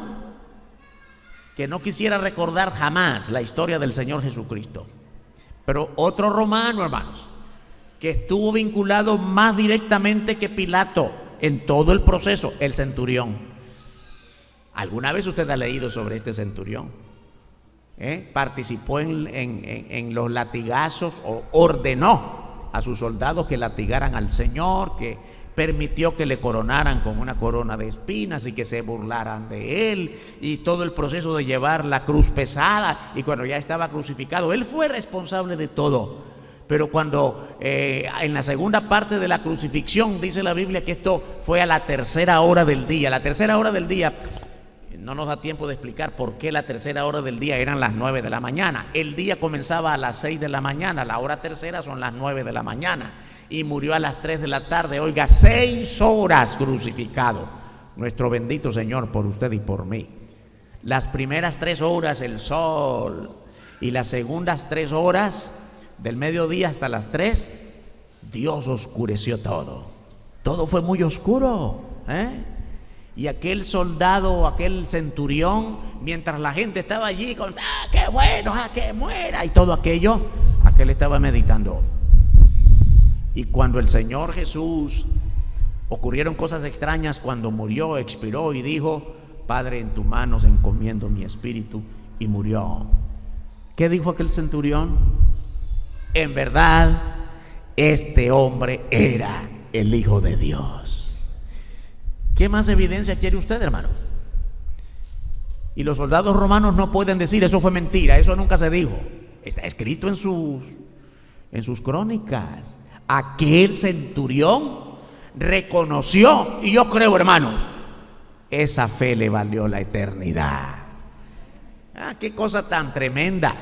que no quisiera recordar jamás la historia del Señor Jesucristo. Pero otro romano, hermanos, que estuvo vinculado más directamente que Pilato en todo el proceso, el centurión. ¿Alguna vez usted ha leído sobre este centurión? Participó en los latigazos, o ordenó a sus soldados que latigaran al Señor, que permitió que le coronaran con una corona de espinas y que se burlaran de él, y todo el proceso de llevar la cruz pesada, y cuando ya estaba crucificado, él fue responsable de todo. Pero cuando en la segunda parte de la crucifixión, dice la Biblia que esto fue a la 3:00 hora del día. La 3:00 hora del día, no nos da tiempo de explicar por qué la 3:00 hora del día eran las 9 de la mañana. El día comenzaba a las 6 de la mañana, la hora 3:00 son las 9 de la mañana. Y murió a las 3 de la tarde, oiga, 6 horas crucificado. Nuestro bendito Señor por usted y por mí. Las primeras 3 horas el sol, y las segundas 3 horas, del mediodía hasta las 3, Dios oscureció todo. Todo fue muy oscuro, Y aquel soldado, aquel centurión, mientras la gente estaba allí con qué bueno, que muera y todo aquello, aquel estaba meditando. Y cuando el Señor Jesús, ocurrieron cosas extrañas cuando murió, expiró y dijo: Padre, en tus manos encomiendo mi espíritu, y murió. ¿Qué dijo aquel centurión? En verdad, este hombre era el Hijo de Dios. ¿Qué más evidencia quiere usted, hermano? Y los soldados romanos no pueden decir: eso fue mentira, eso nunca se dijo. Está escrito en sus crónicas. Aquel centurión reconoció, y yo creo, hermanos, esa fe le valió la eternidad. Qué cosa tan tremenda.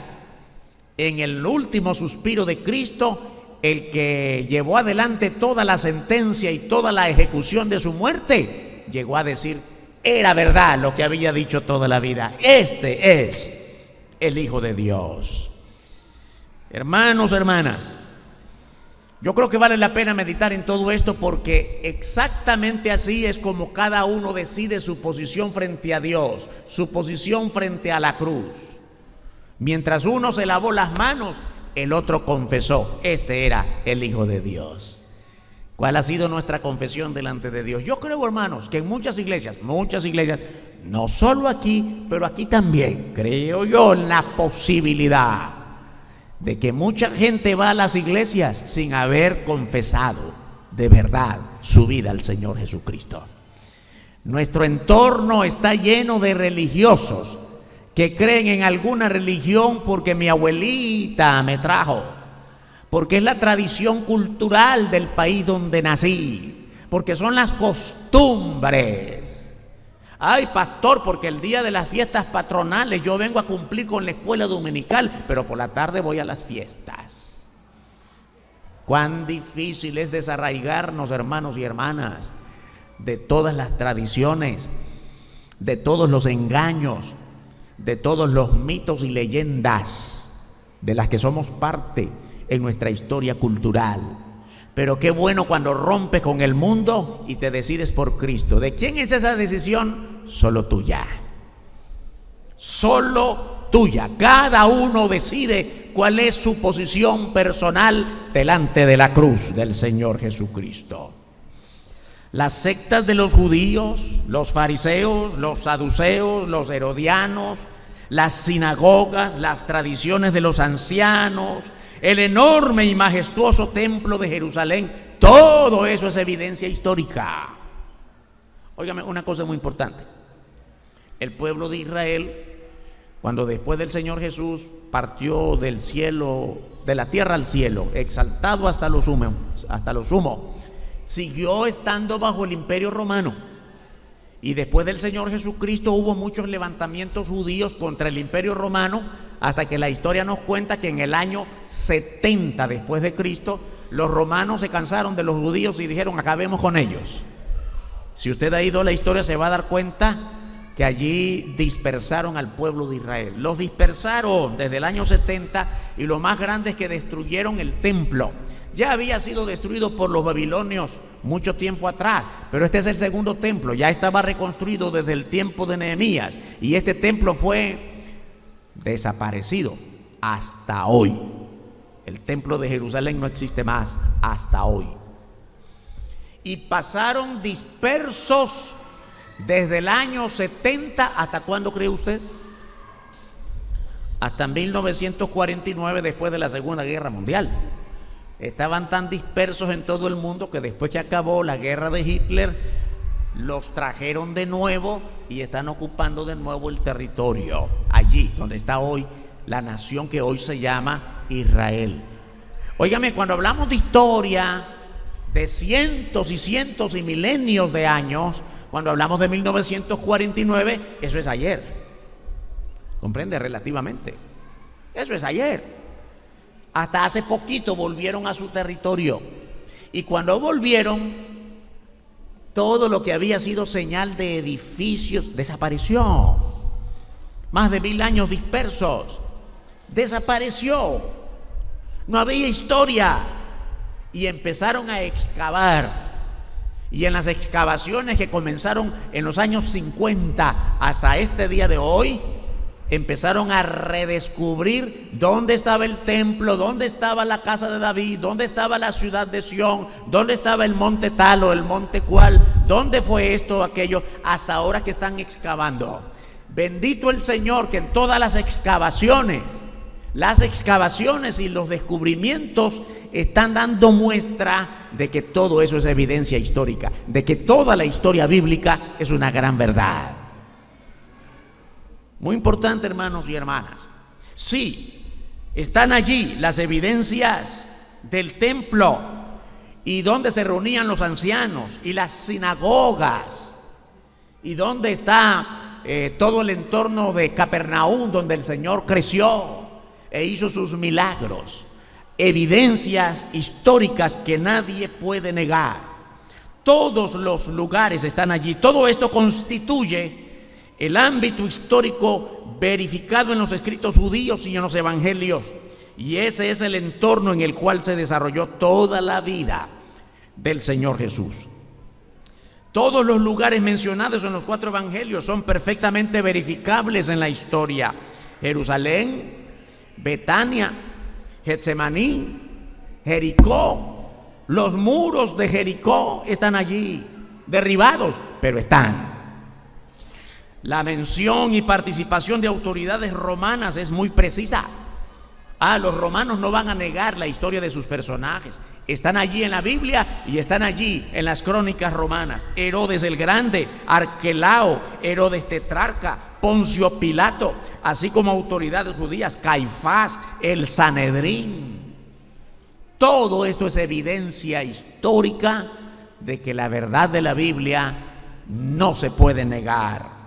En el último suspiro de Cristo, el que llevó adelante toda la sentencia y toda la ejecución de su muerte, llegó a decir: era verdad lo que había dicho toda la vida, este es el Hijo de Dios. Hermanos, hermanas, yo creo que vale la pena meditar en todo esto, porque exactamente así es como cada uno decide su posición frente a Dios, su posición frente a la cruz. Mientras uno se lavó las manos, el otro confesó: este era el Hijo de Dios. ¿Cuál ha sido nuestra confesión delante de Dios? Yo creo, hermanos, que en muchas iglesias, no solo aquí, pero aquí también, creo yo en la posibilidad de que mucha gente va a las iglesias sin haber confesado de verdad su vida al Señor Jesucristo. Nuestro entorno está lleno de religiosos que creen en alguna religión porque mi abuelita me trajo, porque es la tradición cultural del país donde nací, porque son las costumbres. Ay, pastor, porque el día de las fiestas patronales yo vengo a cumplir con la escuela dominical, pero por la tarde voy a las fiestas. Cuán difícil es desarraigarnos, hermanos y hermanas, de todas las tradiciones, de todos los engaños, de todos los mitos y leyendas de las que somos parte en nuestra historia cultural. Pero qué bueno cuando rompes con el mundo y te decides por Cristo. ¿De quién es esa decisión? Solo tuya. Solo tuya. Cada uno decide cuál es su posición personal delante de la cruz del Señor Jesucristo. Las sectas de los judíos, los fariseos, los saduceos, los herodianos, las sinagogas, las tradiciones de los ancianos, el enorme y majestuoso templo de Jerusalén, todo eso es evidencia histórica. Óigame una cosa muy importante. El pueblo de Israel, cuando después del Señor Jesús partió del cielo, de la tierra al cielo, exaltado hasta lo sumo, siguió estando bajo el imperio romano. Y después del Señor Jesucristo hubo muchos levantamientos judíos contra el imperio romano, hasta que la historia nos cuenta que en el año 70 después de Cristo, los romanos se cansaron de los judíos y dijeron: acabemos con ellos. Si usted ha ido a la historia, se va a dar cuenta que allí dispersaron al pueblo de Israel. Los dispersaron desde el año 70, y lo más grande es que destruyeron el templo. Ya había sido destruido por los babilonios mucho tiempo atrás, pero este es el segundo templo. Ya estaba reconstruido desde el tiempo de Nehemías, y este templo fue desaparecido hasta hoy. El templo de Jerusalén no existe más hasta hoy. Y pasaron dispersos desde el año 70 hasta ¿cuándo cree usted? Hasta 1949, después de la Segunda Guerra Mundial. Estaban tan dispersos en todo el mundo que después que acabó la guerra de Hitler, los trajeron de nuevo y están ocupando de nuevo el territorio, allí donde está hoy la nación que hoy se llama Israel. Óigame, cuando hablamos de historia de cientos y cientos y milenios de años, cuando hablamos de 1949, eso es ayer. ¿Comprende? Relativamente. Eso es ayer. Hasta hace poquito volvieron a su territorio. Y cuando volvieron, todo lo que había sido señal de edificios desapareció. Más de 1000 años dispersos. Desapareció. No había historia. y empezaron a excavar. Y en las excavaciones que comenzaron en los años 50 hasta este día de hoy, empezaron a redescubrir dónde estaba el templo, dónde estaba la casa de David, dónde estaba la ciudad de Sión, dónde estaba el monte tal o el monte cual, dónde fue esto o aquello, hasta ahora que están excavando. Bendito el Señor, que en todas las excavaciones y los descubrimientos están dando muestra de que todo eso es evidencia histórica, de que toda la historia bíblica es una gran verdad. Muy importante, hermanos y hermanas. Sí, están allí las evidencias del templo y donde se reunían los ancianos y las sinagogas y donde está todo el entorno de Capernaum, donde el Señor creció e hizo sus milagros. Evidencias históricas que nadie puede negar. Todos los lugares están allí. Todo esto constituye el ámbito histórico verificado en los escritos judíos y en los evangelios, y ese es el entorno en el cual se desarrolló toda la vida del Señor Jesús. Todos los lugares mencionados en los 4 evangelios son perfectamente verificables en la historia. Jerusalén, Betania, Getsemaní, Jericó. Los muros de Jericó están allí, derribados, pero están. La mención y participación de autoridades romanas es muy precisa. Los romanos no van a negar la historia de sus personajes. Están allí en la Biblia y están allí en las crónicas romanas. Herodes el Grande, Arquelao, Herodes Tetrarca, Poncio Pilato, así como autoridades judías, Caifás, el Sanedrín. Todo esto es evidencia histórica de que la verdad de la Biblia no se puede negar.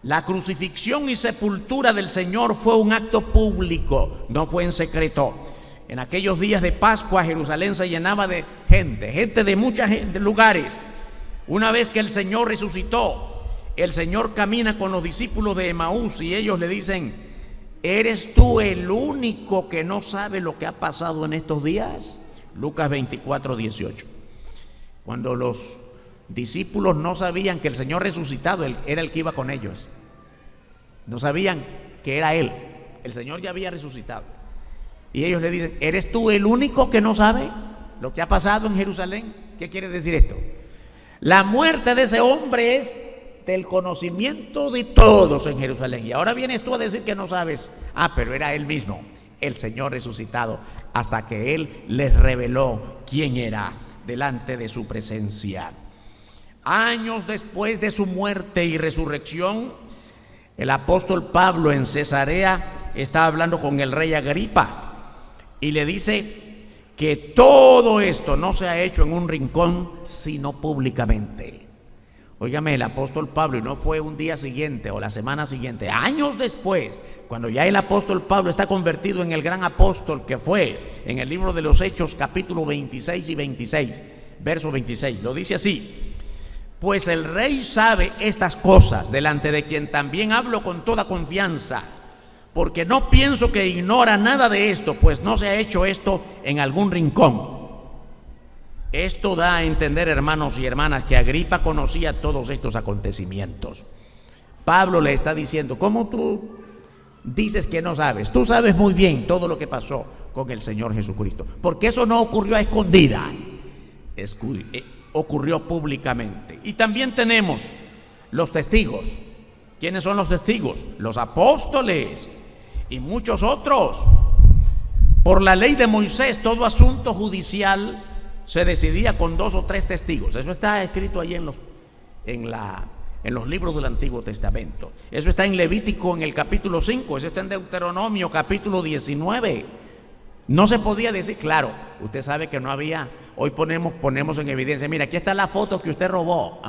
La crucifixión y sepultura del Señor fue un acto público, no fue en secreto. En aquellos días de Pascua, Jerusalén se llenaba de gente de muchos lugares. Una vez que el Señor resucitó, el Señor camina con los discípulos de Emaús y ellos le dicen: ¿eres tú el único que no sabe lo que ha pasado en estos días? Lucas 24:18. Cuando los discípulos no sabían que el Señor resucitado era el que iba con ellos, no sabían que era Él, el Señor ya había resucitado, y ellos le dicen: ¿eres tú el único que no sabe lo que ha pasado en Jerusalén? ¿Qué quiere decir esto? La muerte de ese hombre es del conocimiento de todos en Jerusalén, y ahora vienes tú a decir que no sabes. Pero era Él mismo, el Señor resucitado, hasta que Él les reveló quién era delante de su presencia. Años después de su muerte y resurrección, el apóstol Pablo en Cesarea está hablando con el rey Agripa y le dice que todo esto no se ha hecho en un rincón, sino públicamente. Óigame, el apóstol Pablo, y no fue un día siguiente o la semana siguiente, años después, cuando ya el apóstol Pablo está convertido en el gran apóstol que fue, en el libro de los Hechos, capítulo 26 y 26, verso 26, lo dice así: pues el rey sabe estas cosas, delante de quien también hablo con toda confianza, porque no pienso que ignora nada de esto, pues no se ha hecho esto en algún rincón. Esto da a entender, hermanos y hermanas, que Agripa conocía todos estos acontecimientos. Pablo le está diciendo: ¿cómo tú dices que no sabes? Tú sabes muy bien todo lo que pasó con el Señor Jesucristo, porque eso no ocurrió a escondidas, ocurrió públicamente. Y también tenemos los testigos. ¿Quiénes son los testigos? Los apóstoles y muchos otros. Por la ley de Moisés, todo asunto judicial se decidía con 2 o 3 testigos. Eso está escrito ahí en los libros del Antiguo Testamento. Eso está en Levítico en el capítulo 5, eso está en Deuteronomio capítulo 19. No se podía decir, claro, usted sabe que no había, hoy ponemos en evidencia: mira, aquí está la foto que usted robó.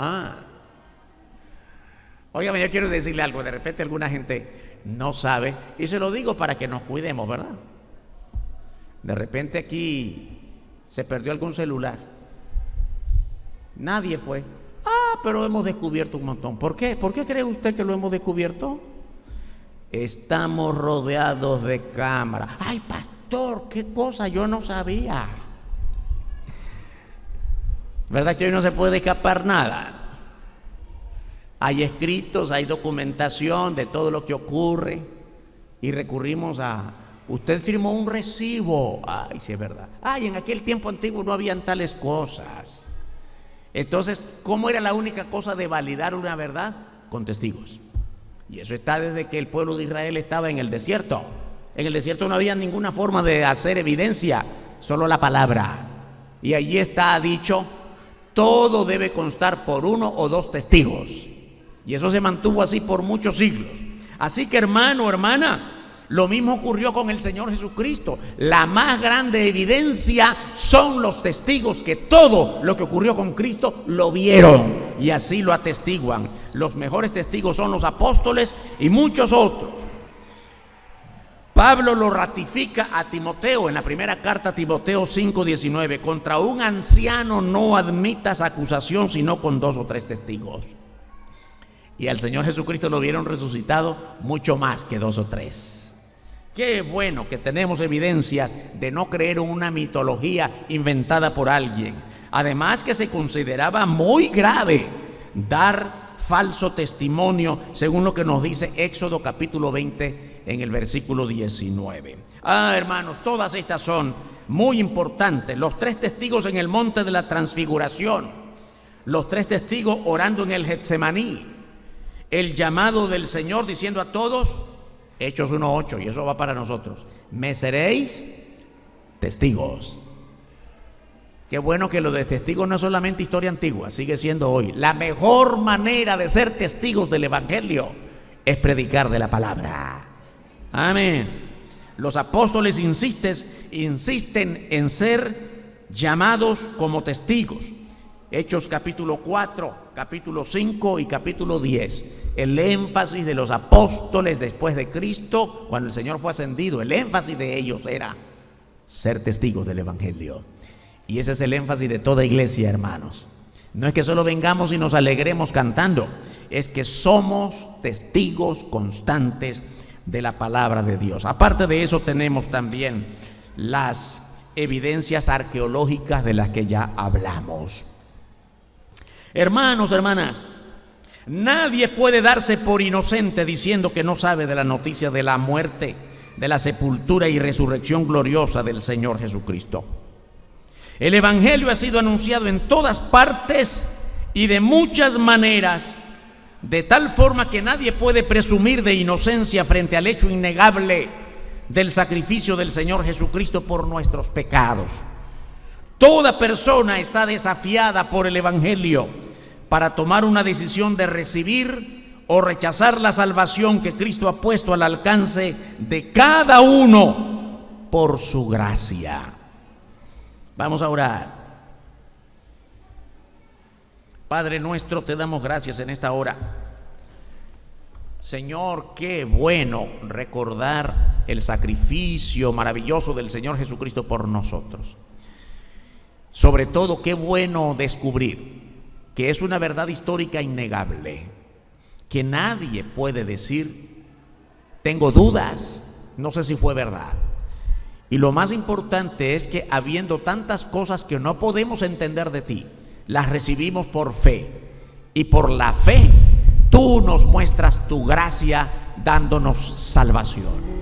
Óigame, yo quiero decirle algo, de repente alguna gente no sabe, y se lo digo para que nos cuidemos, ¿verdad? De repente aquí se perdió algún celular, nadie fue, pero hemos descubierto un montón. ¿Por qué? ¿Por qué cree usted que lo hemos descubierto? Estamos rodeados de cámaras. Ay, pastor, qué cosa, yo no sabía. ¿Verdad que hoy no se puede escapar nada? Hay escritos, hay documentación de todo lo que ocurre y recurrimos a: usted firmó un recibo. Ay, sí es verdad. Ay, en aquel tiempo antiguo no habían tales cosas. Entonces, ¿cómo era la única cosa de validar una verdad? Con testigos. Y eso está desde que el pueblo de Israel estaba en el desierto. En el desierto no había ninguna forma de hacer evidencia, solo la palabra. Y allí está dicho: todo debe constar por uno o dos testigos. Y eso se mantuvo así por muchos siglos. Así que, hermano, hermana, lo mismo ocurrió con el Señor Jesucristo. La más grande evidencia son los testigos que todo lo que ocurrió con Cristo lo vieron y así lo atestiguan. Los mejores testigos son los apóstoles y muchos otros. Pablo lo ratifica a Timoteo en la primera carta a Timoteo 5:19: contra un anciano no admitas acusación sino con 2 o 3 testigos. Y al Señor Jesucristo lo vieron resucitado mucho más que 2 o 3. Qué bueno que tenemos evidencias de no creer en una mitología inventada por alguien. Además, que se consideraba muy grave dar falso testimonio, según lo que nos dice Éxodo capítulo 20 en el versículo 19. Hermanos, todas estas son muy importantes. Los 3 testigos en el monte de la transfiguración, los 3 testigos orando en el Getsemaní, el llamado del Señor diciendo a todos, Hechos 1:8, y eso va para nosotros: me seréis testigos. Qué bueno que lo de testigos no es solamente historia antigua, sigue siendo hoy. La mejor manera de ser testigos del Evangelio es predicar de la palabra. Amén. Los apóstoles insisten en ser llamados como testigos. Hechos capítulo 4, capítulo 5 y capítulo 10. El énfasis de los apóstoles después de Cristo, cuando el Señor fue ascendido, el énfasis de ellos era ser testigos del Evangelio. Y ese es el énfasis de toda iglesia, hermanos. No es que solo vengamos y nos alegremos cantando, es que somos testigos constantes de la palabra de Dios. Aparte de eso, tenemos también las evidencias arqueológicas de las que ya hablamos. Hermanos, hermanas, nadie puede darse por inocente diciendo que no sabe de la noticia de la muerte, de la sepultura y resurrección gloriosa del Señor Jesucristo. El Evangelio ha sido anunciado en todas partes y de muchas maneras, de tal forma que nadie puede presumir de inocencia frente al hecho innegable del sacrificio del Señor Jesucristo por nuestros pecados. Toda persona está desafiada por el Evangelio para tomar una decisión de recibir o rechazar la salvación que Cristo ha puesto al alcance de cada uno por su gracia. Vamos a orar. Padre nuestro, te damos gracias en esta hora. Señor, qué bueno recordar el sacrificio maravilloso del Señor Jesucristo por nosotros. Sobre todo, qué bueno descubrir que es una verdad histórica innegable, que nadie puede decir, tengo dudas, no sé si fue verdad. Y lo más importante es que, habiendo tantas cosas que no podemos entender de ti, las recibimos por fe. Y por la fe, tú nos muestras tu gracia dándonos salvación.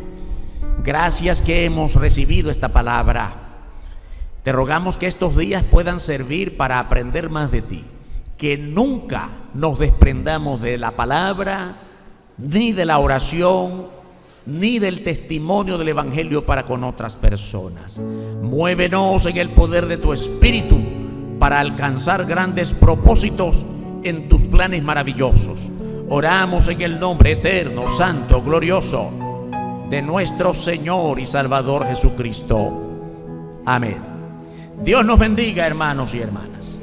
Gracias que hemos recibido esta palabra. Te rogamos que estos días puedan servir para aprender más de ti. Que nunca nos desprendamos de la palabra, ni de la oración, ni del testimonio del Evangelio para con otras personas. Muévenos en el poder de tu Espíritu para alcanzar grandes propósitos en tus planes maravillosos. Oramos en el nombre eterno, santo, glorioso de nuestro Señor y Salvador Jesucristo. Amén. Dios nos bendiga, hermanos y hermanas.